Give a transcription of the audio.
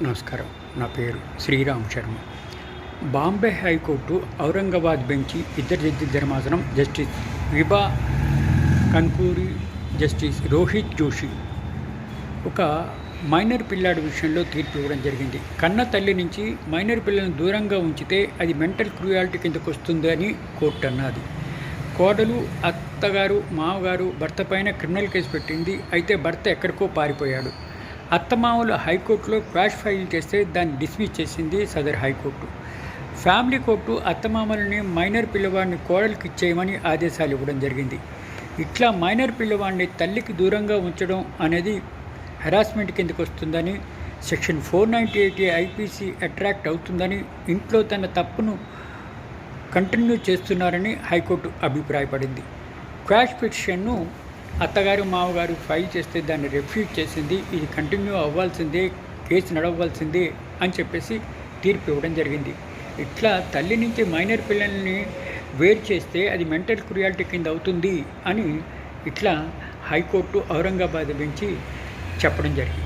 నమస్కారం. నా పేరు శ్రీరామ్ శర్మ. బాంబే హైకోర్టు ఔరంగాబాద్ బెంచి ఇద్దరు జడ్జి ధర్మాసనం జస్టిస్ విభా కన్పూరి, జస్టిస్ రోహిత్ జోషి ఒక మైనర్ పిల్లాడి విషయంలో తీర్పు ఇవ్వడం జరిగింది. కన్న తల్లి నుంచి మైనర్ పిల్లలను దూరంగా ఉంచితే అది మెంటల్ క్రూయాలిటీ కిందకు వస్తుంది అని కోర్టు అన్నది. కోడలు, అత్తగారు, మామగారు భర్త పైన క్రిమినల్ కేసు పెట్టింది. అయితే భర్త ఎక్కడికో పారిపోయాడు. అత్తమామలు హైకోర్టులో క్వాష్ ఫైల్ చేస్తే దాన్ని డిస్మిస్ చేసింది సదర్ హైకోర్టు. ఫ్యామిలీ కోర్టు అత్తమామలని మైనర్ పిల్లవాడిని కోడలికి ఇచ్చేయమని ఆదేశాలు ఇవ్వడం జరిగింది. ఇట్లా మైనర్ పిల్లవాడిని తల్లికి దూరంగా ఉంచడం అనేది హెరాస్మెంట్ కిందకు వస్తుందని, సెక్షన్ 498 ఐపీసీ అట్రాక్ట్ అవుతుందని, ఇంట్లో తన తప్పును కంటిన్యూ చేస్తున్నారని హైకోర్టు అభిప్రాయపడింది. క్వాష్ పిటిషన్ను అత్తగారు, మామగారు ఫైల్ చేస్తే దాన్ని రిఫ్యూజ్ చేసింది. ఇది కంటిన్యూ అవ్వాల్సిందే, కేసు నడవలసిందే అని చెప్పేసి తీర్పు ఇవ్వడం జరిగింది. ఇట్లా తల్లి నుంచి మైనర్ పిల్లల్ని వేరు చేస్తే అది మెంటల్ క్రూయాలిటీ కింద అవుతుంది అని ఇట్లా హైకోర్టు ఔరంగాబాద్ బెంచి చెప్పడం జరిగింది.